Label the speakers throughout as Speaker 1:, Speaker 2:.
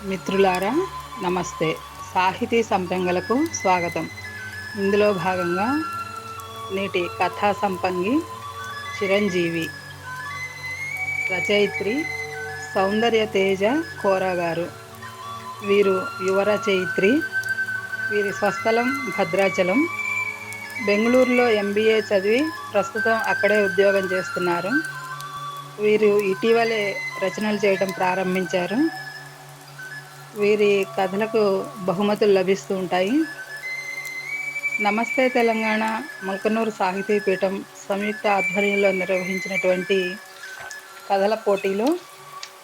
Speaker 1: మిత్రులారా నమస్తే. సాహితీ సంపెంగలకు స్వాగతం. ఇందులో భాగంగా నేటి కథా సంపంగి చిరంజీవి, రచయిత్రి సౌందర్య తేజ కోరా గారు. వీరు యువ రచయిత్రి. వీరి స్వస్థలం భద్రాచలం. బెంగళూరులో MBA చదివి ప్రస్తుతం అక్కడే ఉద్యోగం చేస్తున్నారు. వీరు ఇటీవలే రచనలు చేయడం ప్రారంభించారు. వీరి కథలకు బహుమతులు లభిస్తూ ఉంటాయి. నమస్తే తెలంగాణ ముల్కనూరు సాహితీ పీఠం సంయుక్త ఆధ్వర్యంలో నిర్వహించినటువంటి కథల పోటీలో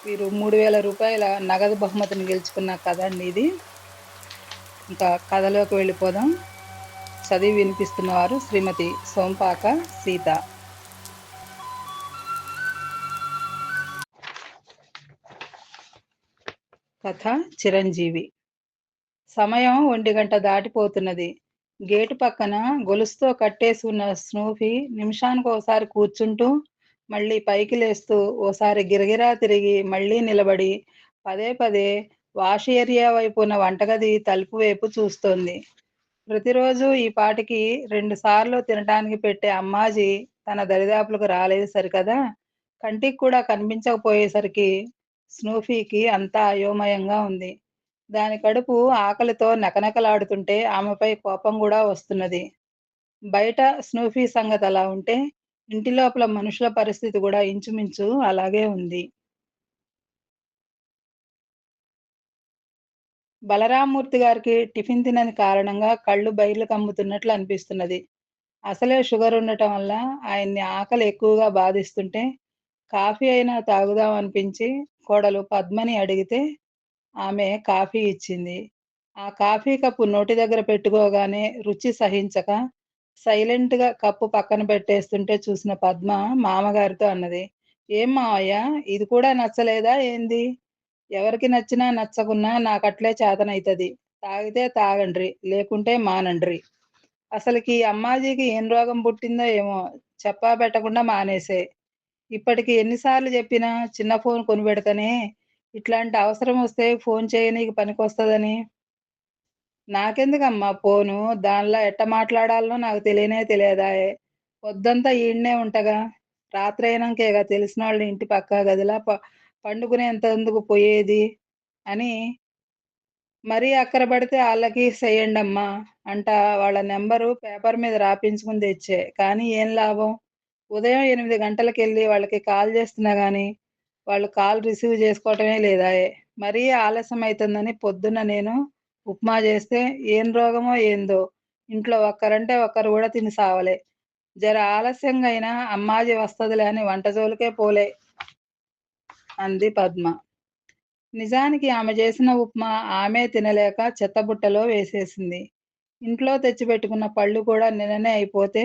Speaker 1: వీరు 3,000 రూపాయల నగదు బహుమతిని గెలుచుకున్న కథ అండి ఇది. ఇంకా కథలోకి వెళ్ళిపోదాం. చదివి వినిపిస్తున్నవారు శ్రీమతి సోంపాక సీత. కథ చిరంజీవి. సమయం 1:00 దాటిపోతున్నది. గేటు పక్కన గొలుసుతో కట్టేసి ఉన్న స్నూఫీ నిమిషానికోసారి కూర్చుంటూ, మళ్ళీ పైకి లేస్తూ, ఓసారి గిరగిరా తిరిగి మళ్ళీ నిలబడి పదే పదే వాష్ ఏరియా వైపు ఉన్న వంటగది తలుపు వైపు చూస్తోంది. ప్రతిరోజు ఈ పాటికి 2 సార్లు తినటానికి పెట్టే అమ్మాజీ తన దరిదాపులకు రాలేదు సరికదా, కంటికి కూడా కనిపించకపోయేసరికి స్నూఫీకి అంతా అయోమయంగా ఉంది. దాని కడుపు ఆకలితో నకనకలాడుతుంటే ఆమెపై కోపం కూడా వస్తున్నది. బయట స్నూఫీ సంగతి అలా ఉంటే, ఇంటి లోపల మనుషుల పరిస్థితి కూడా ఇంచుమించు అలాగే ఉంది. బలరామ్మూర్తి గారికి టిఫిన్ తినని కారణంగా కళ్ళు బైర్లు కమ్ముతున్నట్లు అనిపిస్తున్నది. అసలే షుగర్ ఉండటం వల్ల ఆయన్ని ఆకలి ఎక్కువగా బాధిస్తుంటే, కాఫీ అయినా తాగుదాం అనిపించి కోడలు పద్మని అడిగితే ఆమె కాఫీ ఇచ్చింది. ఆ కాఫీ కప్పు నోటి దగ్గర పెట్టుకోగానే రుచి సహించక సైలెంట్‌గా కప్పు పక్కన పెట్టేస్తుంటే చూసిన పద్మ మామగారితో అన్నది. "ఏం మావయ్య, ఇది కూడా నచ్చలేదా ఏంది? ఎవరికి నచ్చినా నచ్చకున్నా నాకట్లే చేతనైతది. తాగితే తాగండ్రి, లేకుంటే మానండ్రి. అసలకి ఈ అమ్మాజీకి ఏం రోగం పుట్టిందో ఏమో, చెప్పా పెట్టకుండా మానేసే. ఇప్పటికి ఎన్ని సార్లు చెప్పినా చిన్న ఫోన్ కొనిపెడతనే, ఇట్లాంటి అవసరం వస్తే ఫోన్ చేయనీకి పనికొస్తదని. నాకెందుకమ్మా ఫోను, దానిలో ఎట్ట మాట్లాడాలనో నాకు తెలియనే తెలియదాయె. పొద్దంతా ఈడనే ఉంటగా. రాత్రయినంకేగా తెలిసినోళ్ళ ఇంటి పక్క గదిలా పండుకునేంతెందుకు పొయ్యేది" అని మరీ అక్కరబడితే ఆళ్ళకి సెయ్యండమ్మా అంటా వాళ్ళ నెంబరు పేపర్ మీద రాపించుకుని తెచ్చే. కానీ ఏం లాభం? ఉదయం 8 గంటలకెళ్ళి వాళ్ళకి కాల్ చేస్తున్నా గానీ, వాళ్ళు కాల్ రిసీవ్ చేసుకోవటమే లేదాయె. మరీ ఆలస్యం అయితుందని పొద్దున్న నేను ఉప్మా చేస్తే ఏం రోగమో ఏందో, ఇంట్లో ఒక్కరంటే ఒక్కరు గూడా తిని సావలే. జర ఆలస్యంగా అయినా అమ్మాజీ వస్తదిలే అని వంట జోలికే పోలే అంది పద్మ. నిజానికి ఆమె చేసిన ఉప్మా ఆమే తినలేక చెత్తబుట్టలో వేసేసింది. ఇంట్లో తెచ్చిపెట్టుకున్న పళ్ళు కూడా నిన్ననే అయిపోతే,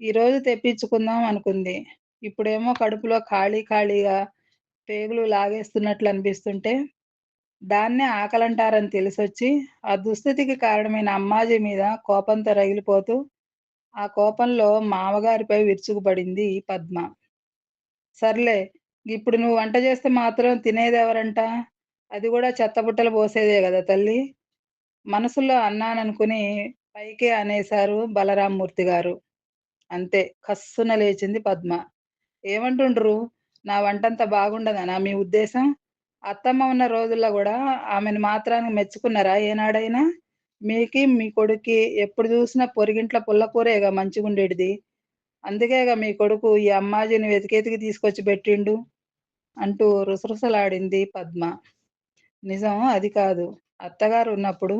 Speaker 1: ఈరోజు తెప్పించుకుందాం అనుకుంది. ఇప్పుడేమో కడుపులో ఖాళీ ఖాళీగా పేగులు లాగేస్తున్నట్లు అనిపిస్తుంటే, దాన్నే ఆకలంటారని తెలిసొచ్చి, ఆ దుస్థితికి కారణమైన అమ్మాజీ మీద కోపంతో రగిలిపోతూ, ఆ కోపంలో మామగారిపై విరుచుకుపడింది పద్మ. సర్లే, ఇప్పుడు నువ్వు వంట చేస్తే మాత్రం తినేదెవరంట? అది గూడా చెత్తబుట్టలో పోసేదే గదా తల్లీ! మనసులో అన్నాననుకుని పైకే అనేశారు బలరామ్మూర్తి గారు. అంతే, కస్సున లేచింది పద్మ. ఏమంటుండ్రు? నా వంటంత బాగుండదనా మీ ఉద్దేశం? అత్తమ్మ ఉన్న రోజుల్లో గూడా ఆమెను మాత్రానికి మెచ్చుకున్నారా ఏనాడైనా? మీకి, మీ కొడుక్కి ఎప్పుడు జూసినా పొరుగింట్ల పుల్లకూరేగా మంచిగుండేటిది. అందుకేగా మీ కొడుకు ఈ అమ్మాజీని వెతికెతికి తీసుకొచ్చి బెట్టిండు అంటూ రుసరుసలాడింది పద్మ. నిజం అది కాదు. అత్తగారు ఉన్నప్పుడు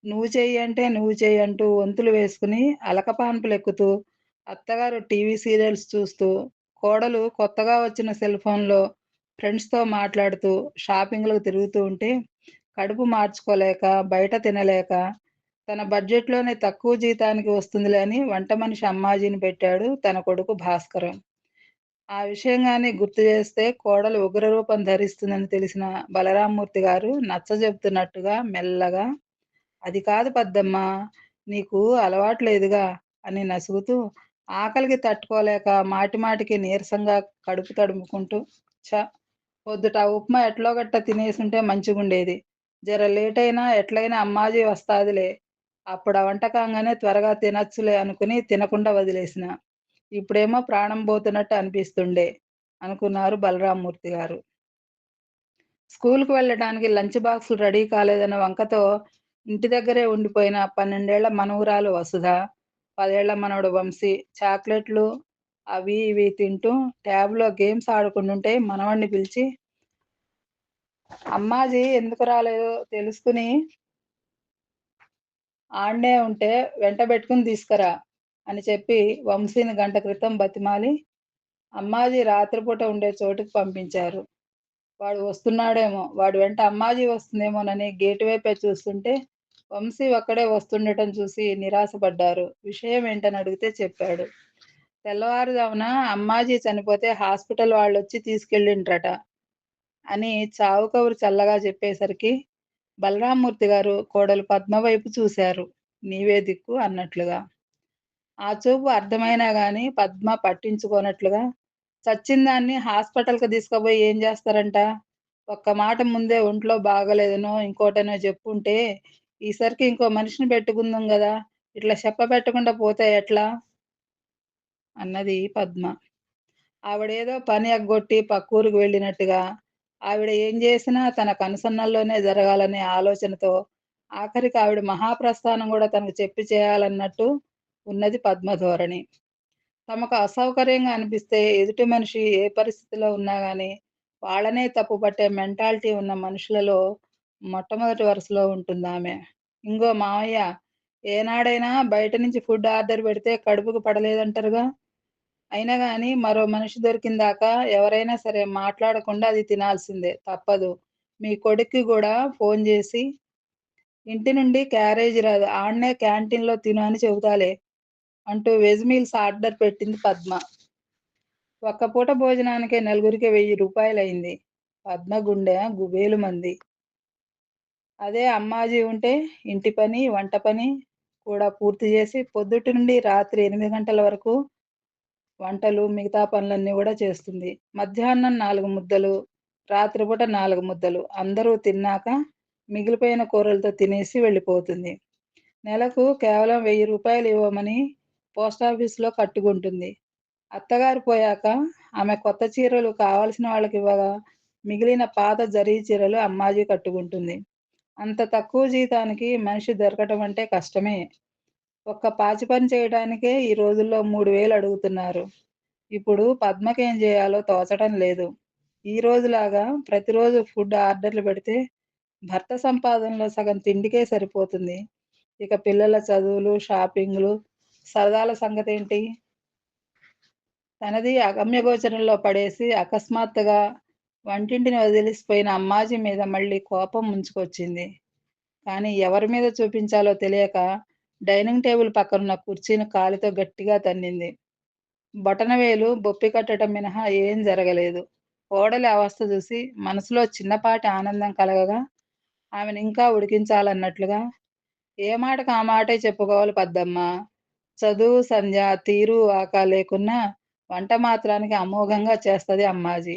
Speaker 1: నువ్వు చెయ్యి అంటే నువ్వు చెయ్యి అంటూ వంతులు వేసుకుని అలకపాన్పులెక్కుతూ, అత్తగారు టీవీ సీరియల్స్ చూస్తూ, కోడలు కొత్తగా వచ్చిన సెల్ ఫోన్‌లో ఫ్రెండ్స్‌తో మాట్లాడుతూ, షాపింగ్‌లకు తిరుగుతూ ఉంటే, కడుపు మార్చుకోలేక, బయట తినలేక, తన బడ్జెట్‌లోనే తక్కువ జీతానికి వస్తుందిలే అని వంట మనిషి అమ్మాజీని పెట్టాడు తన కొడుకు భాస్కరం. ఆ విషయం గాని గుర్తు చేస్తే కోడలు ఉగ్రరూపం ధరిస్తుందని తెలిసిన బలరామ్మూర్తి గారు నచ్చజెప్తున్నట్టుగా మెల్లగా, "అది కాదు పద్దమ్మా, నీకు అలవాటు లేదుగా" అని నసుగుతూ, ఆకలికి తట్టుకోలేక మాటిమాటికి నీరసంగా కడుపు తడుముకుంటూ, "ఛ! పొద్దుట ఆ ఉప్మా ఎట్లోగట్ట తినేసుంటే మంచిగుండేది. జర లేటయినా ఎట్లైనా అమ్మాజీ వస్తాదిలే. అప్పుడా వంట కాంగానే త్వరగా తినచ్చులే అనుకుని తినకుండా వదిలేసిన. ఇప్పుడేమో ప్రాణం బోతున్నట్టు అనిపిస్తుండే అనుకున్నారు బలరామ్మూర్తి గారు. స్కూలుకి వెళ్ళటానికి లంచ్ బాక్సులు రెడీ కాలేదన్న వంకతో ఇంటి దగ్గరే ఉండిపోయిన 12 ఏళ్ల మనవరాలు వసుధ, 10 ఏళ్ల మనవడు వంశీ చాక్లెట్లు అవి ఇవి తింటూ ట్యాబ్‌లో గేమ్స్ ఆడుకుంటుంటే మనవడిని పిలిచి, "అమ్మాజీ ఎందుకు రాలేదో తెలుసుకుని ఆడనే ఉంటే వెంటబెట్టుకుని తీసుకురా" అని చెప్పి వంశీని గంట క్రితం బతిమాలి, అమ్మాజీ రాత్రిపూట ఉండే చోటుకి పంపించారు. వాడు వస్తున్నాడేమో, వాడి వెంట అమ్మాజీ వస్తుందేమోనని గేటు వైపే చూస్తుంటే, వంశీ ఒక్కడే వస్తుండటం చూసి నిరాశపడ్డారు. విషయం ఏంటని అడిగితే చెప్పాడు. తెల్లవారుజామున అమ్మాజీ చనిపోతే హాస్పిటల్ వాళ్ళొచ్చి తీసుకెళ్ళిండ్రట అని చావు కబురు చల్లగా చెప్పేసరికి, బలరామ్మూర్తి గారు కోడలు పద్మ వైపు చూశారు. నీవే దిక్కు అన్నట్లుగా. ఆ చూపు అర్థమైనా గాని పద్మ పట్టించుకోనట్లుగా, చచ్చిందాన్ని హాస్పిటల్‌కి తీసుకుపోయి ఏం జేస్తారంట? ఒక్క మాట ముందే ఒంట్లో బాగాలేదనో, ఇంకోటనో జెప్పుంటే, ఈసరికి ఇంకో మనిషిని పెట్టుకుందుం గదా! ఇట్లా చెప్పబెట్టకుండా పోతే ఎట్లా? అన్నది పద్మ. ఆవిడేదో పని ఎగ్గొట్టి పక్కూరికి వెళ్ళినట్టుగా, ఆవిడ ఏం జేసినా తన కనుసన్నల్లోనే జరగాలనే ఆలోచనతో, ఆఖరికి ఆవిడ మహాప్రస్థానం గూడా తనకు చెప్పి చేయాలన్నట్టు ఉన్నది పద్మ ధోరణి. తమకు అసౌకర్యంగా అనిపిస్తే ఎదుటి మనిషి ఏ పరిస్థితిలో ఉన్నా గాని, వాళ్ళనే తప్పుపట్టే మెంటాలిటీ ఉన్న మనుషులలో మొట్టమొదటి వరుసలో ఉంటుందామె. ఇంగో మావయ్య, ఏనాడైనా బయట నుంచి ఫుడ్ ఆర్డర్ పెడితే కడుపుకి పడలేదంటారుగా? అయినా గాని మరో మనిషి దొరికిందాకా ఎవరైనా సరే మాట్లాడకుండా అది తినాల్సిందే. తప్పదు. మీ కొడుక్కి గూడా ఫోను జేసి, ఇంటి నుండి క్యారేజీ రాదు. ఆడనే క్యాంటీన్‌లో తిను అని చెబుతాలే అంటూ వెజ్ మీల్స్ ఆర్డర్ పెట్టింది పద్మ. ఒక్క పూట భోజనానికే నలుగురికి రూ. 1000 పద్మ గుండె గుబేలుమంది. అదే అమ్మాజీ ఉంటే ఇంటి పని, వంట పని కూడా పూర్తి జేసి పొద్దుటి నుండి రాత్రి 8 గంటల వరకు వంటలు, మిగతా పనులన్నీ గూడా చేస్తుంది. మధ్యాహ్నం 4 ముద్దలు, రాత్రిపూట 4 ముద్దలు. అందరూ తిన్నాక మిగిలిపోయిన కూరలతో తినేసి వెళ్ళిపోతుంది. నెలకు కేవలం రూ. 1000 ఇవ్వమని పోస్టాఫీస్‌లో కట్టుకుంటుంది. అత్తగారు పోయాక ఆమె కొత్త చీరలు కావాల్సిన వాళ్ళకివ్వగా, మిగిలిన పాత జరీ చీరలు అమ్మాజీ కట్టుకుంటుంది. అంత తక్కువ జీతానికి మనిషి దొరకటం అంటే కష్టమే. ఒక్క పాచి పని చేయడానికే ఈ రోజుల్లో 3000 అడుగుతున్నారు. ఇప్పుడు పద్మకేం జేయాలో తోచటం లేదు. ఈ రోజులాగా ప్రతిరోజు ఫుడ్ ఆర్డర్‌లు పెడితే భర్త సంపాదనలో సగం తిండికే సరిపోతుంది. ఇక పిల్లల చదువులు, షాపింగులు, సరదాల సంగతేంటి? తనది అగమ్యగోచరంలో పడేసి అకస్మాత్తుగా వంటింటిని వదిలేసిపోయిన అమ్మాజీ మీద మళ్ళీ కోపం ముంచుకొచ్చింది. కానీ ఎవరి మీద చూపించాలో తెలియక డైనింగ్ టేబుల్ పక్కనున్న కుర్చీని కాలితో గట్టిగా తన్నింది. బొటనవేలు బొప్పి కట్టడం మినహా ఏం జరగలేదు. కోడలి అవస్థ చూసి మనసులో చిన్నపాటి ఆనందం కలగగా ఆమెనింకా ఉడికించాలన్నట్లుగా, ఏ మాటకి ఆ మాటే చెప్పుకోవాలి పద్దమ్మా. చదువు, సంధ్య, తీరు, వాక లేకున్నా వంట మాత్రానికి అమోఘంగా చేస్తది అమ్మాజీ.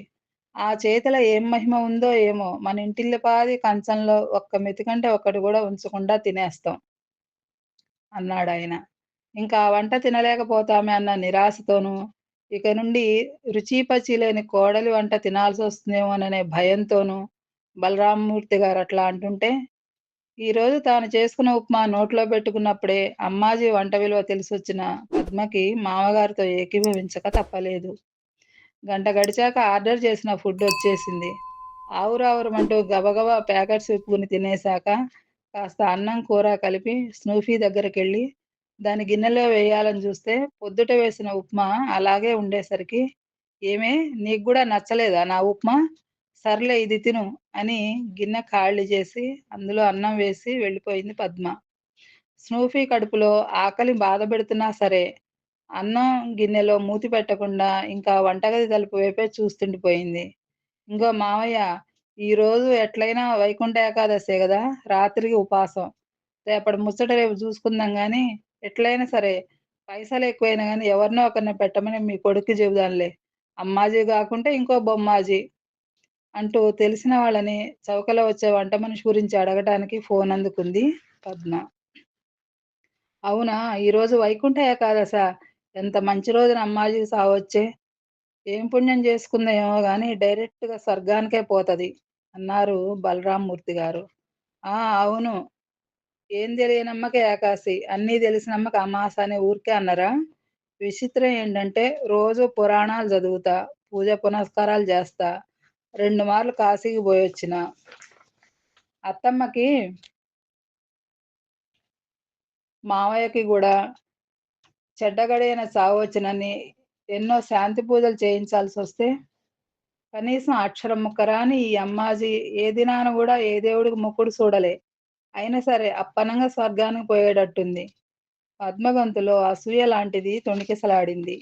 Speaker 1: ఆ చేతిలో ఏం మహిమ ఉందో ఏమో! మన ఇంటిల్లిపాది కంచంలో ఒక్క మెతుకంటే ఒక్కటి గూడా ఉంచకుండా తినేస్తాం అన్నాడాయన. ఇంకా ఆ వంట తినలేకపోతామే అన్న నిరాశతోనూ, ఇక నుండి రుచీ పచీ లేని కోడలి వంట తినాల్సొస్తుందేమోననే భయంతోనూ బలరామ్మూర్తి గారట్లా అంటుంటే, ఈరోజు తాను చేసుకున్న ఉప్మా నోట్లో పెట్టుకున్నప్పుడే అమ్మాజీ వంట విలువ తెలిసొచ్చిన పద్మకి మామగారితో ఏకీభవించక తప్పలేదు. గంట గడిచాక ఆర్డర్ చేసిన ఫుడ్డొచ్చేసింది. ఆవురావురమంటూ గబగబా ప్యాకెట్స్ విప్పుకుని తినేశాక, కాస్త అన్నం, కూర కలిపి స్నూఫీ దగ్గరకెళ్ళి, దాని గిన్నెలో వేయాలని జూస్తే, పొద్దుట వేసిన ఉప్మా అలాగే ఉండేసరికి, "ఏమే నీకు గూడా నచ్చలేదా నా ఉప్మా? సర్లే ఇది తిను" అని గిన్నె ఖాళీ చేసి, అందులో అన్నం వేసి వెళ్ళిపోయింది పద్మ. స్నూఫీ కడుపులో ఆకలి బాధపెడుతున్నా సరే, అన్నం గిన్నెలో మూతి పెట్టకుండా ఇంకా వంటగది తలుపు వైపే చూస్తుండిపోయింది. ఇంగో మావయ్య, ఈరోజు ఎట్లైనా వైకుంఠ ఏకాదశే గదా! రాత్రికి ఉపాసం. రేపటి ముచ్చట రేపు జూసుకుందాం గానీ, ఎట్లైనా సరే పైసలెక్కువైనా గానీ ఎవరినో ఒకరిని పెట్టమని మీ కొడుక్కి చెబుదాంలే. అమ్మాజీ గాకుంటే ఇంకో బొమ్మాజీ. అంటూ తెలిసిన వాళ్ళని చౌకలో వచ్చే వంట మనిషి గురించి అడగటానికి ఫోన్ అందుకుంది పద్మ. అవునా! ఈరోజు వైకుంఠ ఏకాదశ. ఎంత మంచి రోజున అమ్మాజీ సావొచ్చే. ఏం పుణ్యం చేసుకుందో ఏమో గాని డైరెక్ట్‌గా స్వర్గానికే పోతది అన్నారు బలరామమూర్తి గారు. ఆ! అవును. ఏం తెలియనమ్మకి ఏకాశి. అన్నీ తెలిసినమ్మకి అమాస అని ఊరికే అన్నరా? విచిత్రం ఏంటంటే రోజు పురాణాలు చదువుతా, పూజ పునస్కారాలు చేస్తా, 2 మార్లు కాశీకి పోయొచ్చిన. అత్తమ్మకి, మావయ్యకి గూడా చెడ్డగడియన చావొచ్చునని ఎన్నో శాంతి పూజలు చేయించాల్సొస్తే, కనీసం అక్షరం ముక్క రాని ఈ అమ్మాజీ ఏ దినాన గూడా ఏ దేవుడికి మొక్కుడు సూడలే. అయినా సరే అప్పనంగా స్వర్గానికి పోయేటట్టుంది. పద్మ గొంతులో అసూయ లాంటిది తొణికిసలాడింది.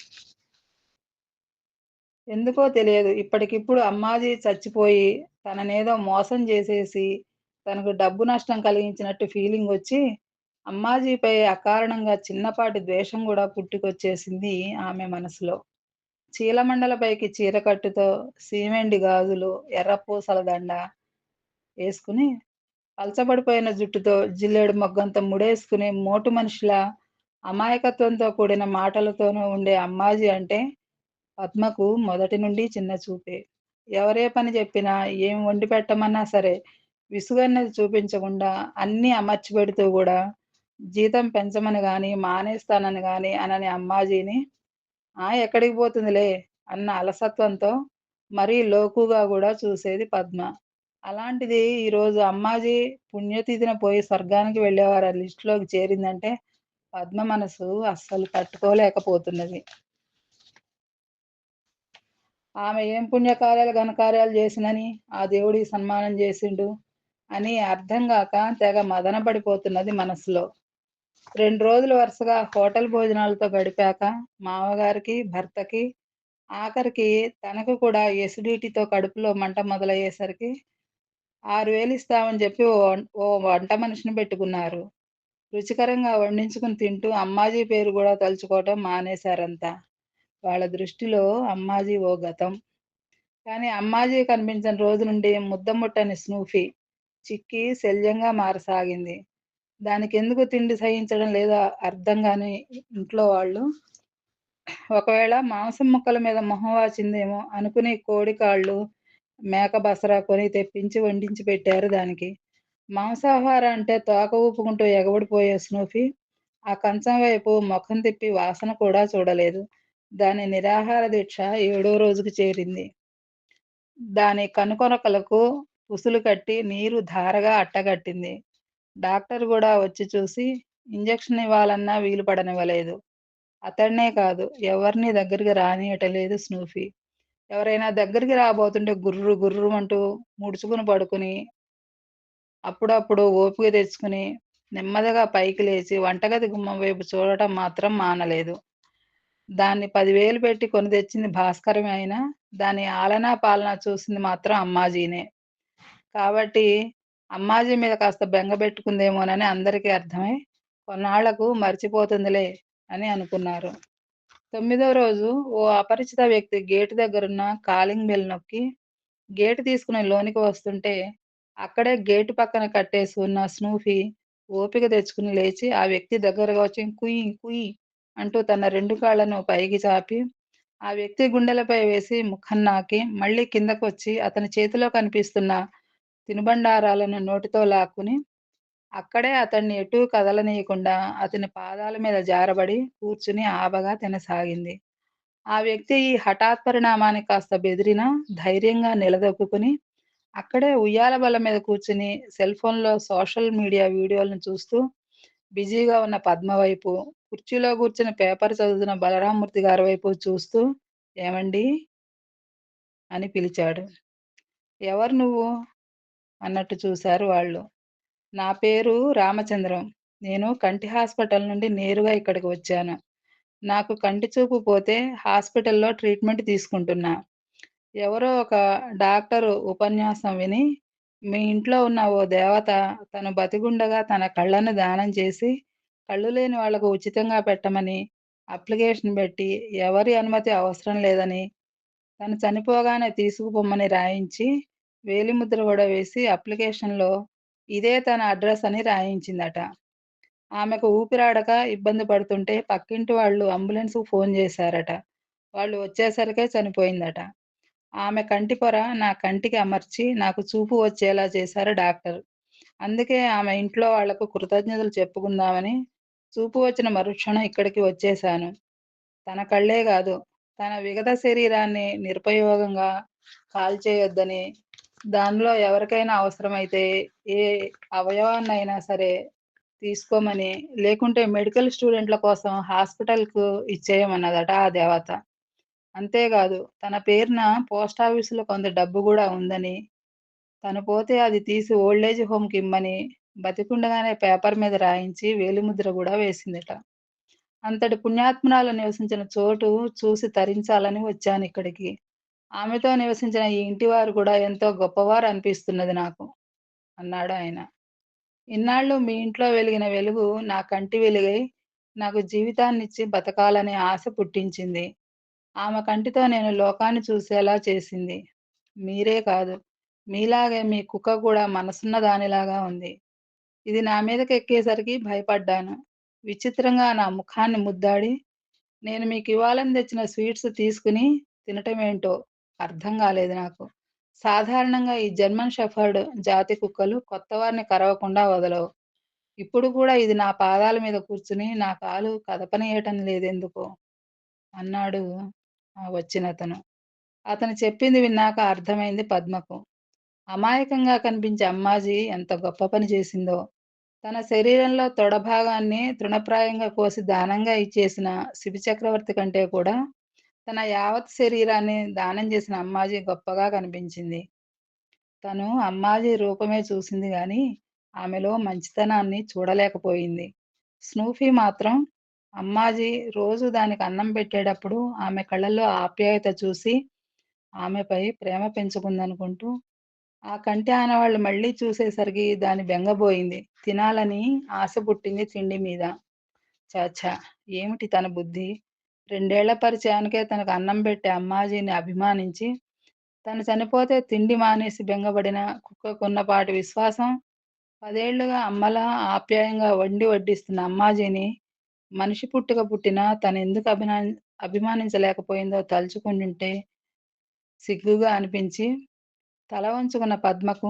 Speaker 1: ఎందుకో తెలియదు. ఇప్పటికిప్పుడు అమ్మాజీ చచ్చిపోయి, తననేదో మోసం జేసేసి, తనకు డబ్బు నష్టం కలిగించినట్టు ఫీలింగొచ్చి, అమ్మాజీపై అకారణంగా చిన్నపాటి ద్వేషం గూడా పుట్టుకొచ్చేసింది ఆమె మనసులో. చీలమండల పైకి చీరకట్టుతో, సీమెండి గాజులు, ఎర్ర పూసల దండ యేసుకుని, పలచబడిపోయిన జుట్టుతో జిల్లేడు మొగ్గంత ముడేసుకుని, మోటు మనిషిలా అమాయకత్వంతో కూడిన మాటలతోనూ ఉండే అమ్మాజీ అంటే పద్మకు మొదటి నుండి చిన్న చూపే. ఎవరే పని చెప్పినా, ఏం వండి పెట్టమన్నా సరే, విసుగన్నది చూపించకుండా అన్నీ అమర్చిపెడుతూ గూడా, జీతం పెంచమని గాని, మానేస్తానని గాని అనని అమ్మాజీని, ఎక్కడికి పోతుందిలే అన్న అలసత్వంతో మరీ లోకుగా గూడా చూసేది పద్మ. అలాంటిది ఈరోజు అమ్మాజీ పుణ్యతిథిన పోయి స్వర్గానికి వెళ్ళేవారి లిస్ట్‌లోకి చేరిందంటే, పద్మ మనసు అస్సలు తట్టుకోలేకపోతున్నది. ఆమె ఏం పుణ్యకార్యాలు, ఘనకార్యాలు జేసినని ఆ దేవుడికి సన్మానం జేసిండు అని అర్థం గాక తెగ మదన పడిపోతున్నది మనసులో. 2 రోజులు వరుసగా హోటల్ భోజనాలతో గడిపాక మామగారికి, భర్తకి, ఆఖరికి తనకు కూడా ఎసిడిటీతో కడుపులో మంట మొదలయ్యేసరికి 6,000 ఇస్తామని జెప్పి ఓ వంట మనిషిని బెట్టుకున్నారు. రుచికరంగా వండించుకొని తింటూ అమ్మాజీ పేరు గూడా తలుచుకోవటం మానేశారంతా. వాళ్ళ దృష్టిలో అమ్మాజీ ఓ గతం. కానీ అమ్మాజీ కనిపించని రోజు నుండి ముద్ద ముట్టని స్నూఫీ చిక్కి శల్యంగా మారసాగింది. దానికెందుకు తిండి సహించడం లేదో అర్థం గాని ఇంట్లో వాళ్ళు, ఒకవేళ మాంసం ముక్కల మీద మొహం వాచిందేమో అనుకుని కోడి కాళ్ళు, మేక బసరా కొని తెప్పించి వండించి పెట్టారు దానికి. మాంసాహారం అంటే తోక ఊపుకుంటూ ఎగబడిపోయే స్నూఫీ ఆ కంచం వైపు మొఖం తిప్పి వాసన కూడా చూడలేదు. దాని నిరాహార దీక్ష ఏడో రోజుకు చేరింది. దాని కనుకొనకలకు పుసులు కట్టి నీరు ధారగా అట్టగట్టింది. డాక్టర్ గూడా వచ్చి చూసి ఇంజెక్షన్ ఇవ్వాలన్నా వీలు పడనివ్వలేదు. అతడినే కాదు ఎవరిని దగ్గరికి రానీయటలేదు స్నూఫీ. ఎవరైనా దగ్గరికి రాబోతుంటే గుర్రు గుర్రుమంటూ ముడుచుకుని పడుకుని, అప్పుడప్పుడు ఓపిక తెచ్చుకుని నెమ్మదిగా పైకి లేచి వంటగది గుమ్మం వైపు చూడటం మాత్రం మానలేదు. దాన్ని 10,000 పెట్టి కొని తెచ్చింది భాస్కరమే అయినా, దాని ఆలనా పాలనా చూసింది మాత్రం అమ్మాజీనే. కాబట్టి అమ్మాజీ మీద కాస్త బెంగ బెట్టుకుందేమోనని అందరికీ అర్థమై, కొన్నాళ్లకు మర్చిపోతుందిలే అని అనుకున్నారు. 9వ రోజు ఓ అపరిచిత వ్యక్తి గేటు దగ్గరున్న కాలింగ్ బెల్ నొక్కి, గేటు తీసుకుని లోనికి వస్తుంటే, అక్కడే గేటు పక్కన కట్టేసి ఉన్న స్నూఫీ ఓపిక తెచ్చుకుని లేచి ఆ వ్యక్తి దగ్గరగా వచ్చి కుయ్ కుయ్ అంటూ తన 2 కాళ్ళను పైకి చాపి, ఆ వ్యక్తి గుండెలపై వేసి ముఖం నాకి, మళ్ళీ కిందకొచ్చి అతని చేతిలో కనిపిస్తున్న తినుబండారాలను నోటితో లాక్కుని, అక్కడే అతన్ని ఎటూ కదలనీయకుండా అతని పాదాల మీద జారబడి కూర్చుని ఆబగా తినసాగింది. ఆ వ్యక్తి ఈ హఠాత్ పరిణామానికి కాస్త బెదిరినా ధైర్యంగా నిలదొక్కుకుని, అక్కడే ఉయ్యాల బల్ల మీద కూర్చుని సెల్ ఫోన్‌లో సోషల్ మీడియా వీడియోలను చూస్తూ బిజీగా ఉన్న పద్మ వైపు, కుర్చీలో కూర్చుని పేపర్ చదువుతున్న బలరామమూర్తి గారి వైపు చూస్తూ, "ఏవండీ" అని పిలిచాడు. "ఎవరు నువ్వు?" అన్నట్టు చూశారు వాళ్ళు. "నా పేరు రామచంద్రం. నేను కంటి హాస్పిటల్ నుండి నేరుగా ఇక్కడికి వచ్చాను. నాకు కంటి చూపు పోతే హాస్పిటల్‌లో ట్రీట్మెంట్ తీసుకుంటున్నా. ఎవరో ఒక డాక్టరు ఉపన్యాసం విని, మీ ఇంట్లో ఉన్న ఓ దేవత తను బతికుండగా తన కళ్ళను దానం చేసి, కళ్ళు లేని వాళ్ళకు ఉచితంగా పెట్టమని అప్లికేషన్ పెట్టి, ఎవరి అనుమతి అవసరం లేదని, తను చనిపోగానే తీసుకుపొమ్మని రాయించి, వేలిముద్ర గూడా వేసి అప్లికేషన్‌లో ఇదే తన అడ్రెస్ అని రాయించిందట. ఆమెకు ఊపిరాడక ఇబ్బంది పడుతుంటే పక్కింటి వాళ్ళు అంబులెన్స్‌కు ఫోన్ జేశారట. వాళ్ళు వచ్చేసరికే చనిపోయిందట. ఆమె కంటి పొర నా కంటికి అమర్చి నాకు చూపు వచ్చేలా చేశారు డాక్టర్. అందుకే ఆమె ఇంట్లో వాళ్లకు కృతజ్ఞతలు చెప్పుకుందామని చూపు వచ్చిన మరుక్షణం ఇక్కడికి వచ్చేశాను. తన కళ్ళే గాదు, తన విగత శరీరాన్ని నిరుపయోగంగా కాల్చేయొద్దని, దానిలో ఎవరికైనా అవసరమైతే ఏ అవయవాన్నైనా సరే తీసుకోమని, లేకుంటే మెడికల్ స్టూడెంట్‌ల కోసం హాస్పిటల్‌కు ఇచ్చేయమన్నదట ఆ దేవత. అంతేగాదు తన పేరున పోస్టాఫీసులో కొంత డబ్బు గూడా ఉందని, తను పోతే అది తీసి ఓల్డ్ ఏజ్ హోమ్‌కిమ్మని బతికుండగానే పేపర్ మీద రాయించి వేలిముద్ర గూడా వేసిందట. అంతటి పుణ్యాత్మురాలు నివసించిన చోటు చూసి తరించాలని వచ్చానిక్కడికి. ఆమెతో నివసించిన ఈ ఇంటివారు కూడా ఎంతో గొప్పవారు అనిపిస్తున్నది నాకు అన్నాడాయన. ఇన్నాళ్ళు మీ ఇంట్లో వెలిగిన వెలుగు నా కంటి వెలుగై నాకు జీవితాన్నిచ్చి బతకాలనే ఆశ పుట్టించింది. ఆమె కంటితో నేను లోకాన్ని చూసేలా చేసింది. మీరే కాదు, మీలాగే మీ కుక్క కూడా మనసున్న దానిలాగా ఉంది. ఇది నా మీదకెక్కేసరికి భయపడ్డాను. విచిత్రంగా నా ముఖాన్ని ముద్దాడి, నేను మీకివ్వాలని తెచ్చిన స్వీట్స్ తీసుకుని తినటమేంటో అర్థం గాలేదు నాకు. సాధారణంగా ఈ జర్మన్ షెఫర్డ్ జాతి కుక్కలు కొత్తవారిని కరవకుండా వదలవు. ఇప్పుడు కూడా ఇది నా పాదాల మీద కూర్చుని నా కాలు కదపనీయటం లేదెందుకో అన్నాడు వచ్చినతను. అతను చెప్పింది విన్నాక అర్థమైంది పద్మకు. అమాయకంగా కనిపించే అమ్మాజీ ఎంత గొప్ప పని చేసిందో. తన శరీరంలో తొడ భాగాన్ని తృణప్రాయంగా కోసి దానంగా ఇచ్చేసిన శిబిచక్రవర్తి కంటే కూడా తన యావత్ శరీరాన్ని దానం చేసిన అమ్మాజీ గొప్పగా కనిపించింది. తను అమ్మాజీ రూపమే చూసింది గాని ఆమెలో మంచితనాన్ని చూడలేకపోయింది. స్నూఫీ మాత్రం అమ్మాజీ రోజు దానికి అన్నం పెట్టేటప్పుడు ఆమె కళ్ళల్లో ఆప్యాయత చూసి ఆమెపై ప్రేమ పెంచుకుందనుకుంటూ ఆ కంటి ఆనవాళ్లు మళ్ళీ చూసేసరికి దాని బెంగబోయింది. తినాలని ఆశ పుట్టింది తిండి మీద. ఛ! ఏమిటి తన బుద్ధి? 2 ఏళ్ల పరిచయానికే తనకు అన్నం పెట్టే అమ్మాజీని అభిమానించి, తను చనిపోతే తిండి మానేసి బెంగపడిన కుక్కకున్నపాటి విశ్వాసం, 10 ఏళ్లుగా అమ్మలా ఆప్యాయంగా వండి వడ్డిస్తున్న అమ్మాజీని మనిషి పుట్టుక పుట్టినా తనెందుకు అభిమానించలేకపోయిందో తలుచుకుంటుంటే సిగ్గుగా అనిపించి తల వంచుకున్న పద్మకు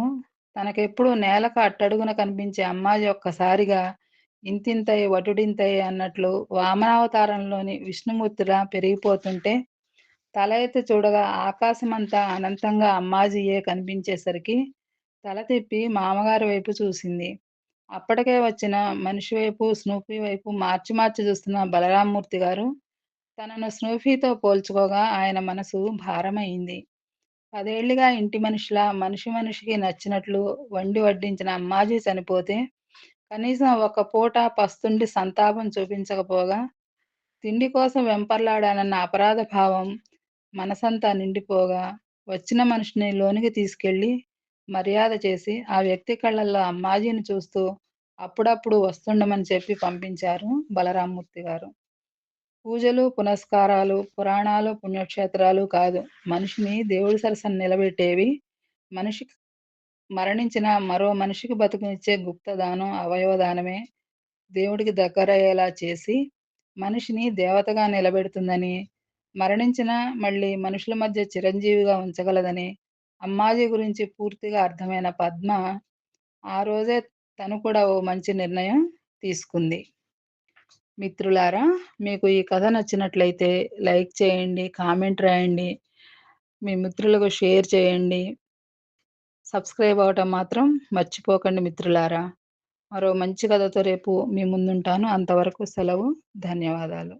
Speaker 1: తనకెప్పుడూ నేలకు అట్టడుగున కనిపించే అమ్మాజీ ఒక్కసారిగా ఇంతింతై వటుడింతై అన్నట్లు వామనావతారంలోని విష్ణుమూర్తిలా పెరిగిపోతుంటే తల ఎత్తి చూడగా ఆకాశమంతా అనంతంగా అమ్మాజీయే కనిపించేసరికి తల తిప్పి మామగారి వైపు చూసింది. అప్పటికే వచ్చిన మనిషి వైపు, స్నూపీ వైపు మార్చి మార్చి చూస్తున్న బలరామ్మూర్తి గారు తనను స్నూఫీతో పోల్చుకోగా ఆయన మనసు భారమయింది. 10 ఏళ్లుగా ఇంటి మనిషిలా మనిషి మనిషికి నచ్చినట్లు వండి వడ్డించిన అమ్మాజీ చనిపోతే, కనీసం ఒక్క పూట పస్తుండి సంతాపం చూపించకపోగా, తిండి కోసం వెంపర్లాడానన్న అపరాధ భావం మనసంతా నిండిపోగా, వచ్చిన మనిషిని లోనికి తీసుకెళ్ళి మర్యాద చేసి, ఆ వ్యక్తి కళ్ళల్లో అమ్మాజీని చూస్తూ అప్పుడప్పుడు వస్తుండమని చెప్పి పంపించారు బలరామ్మూర్తి గారు. పూజలు, పునస్కారాలు, పురాణాలు, పుణ్యక్షేత్రాలు కాదు. మనిషిని దేవుడి సరసన నిలబెట్టేవి. మనిషి మరణించిన మరో మనిషికి బతుకునిచ్చే గుప్తదానం, అవయవ దానమే దేవుడికి దగ్గరయ్యేలా చేసి, మనిషిని దేవతగా నిలబెడుతుందని, మరణించినా మళ్ళీ మనుషుల మధ్య చిరంజీవిగా ఉంచగలదని, అమ్మాజీ గురించి పూర్తిగా అర్థమైన పద్మ, ఆ రోజే తను కూడా ఓ మంచి నిర్ణయం తీసుకుంది. మిత్రులారా, మీకు ఈ కథ నచ్చినట్లయితే లైక్ చేయండి, కామెంట్ రాయండి, మీ మిత్రులకు షేర్ చేయండి. సబ్స్క్రైబ్ అవ్వటం మాత్రం మర్చిపోకండి మిత్రులారా. మరో మంచి కథతో రేపు మీ ముందుంటాను. అంతవరకు సెలవు. ధన్యవాదాలు.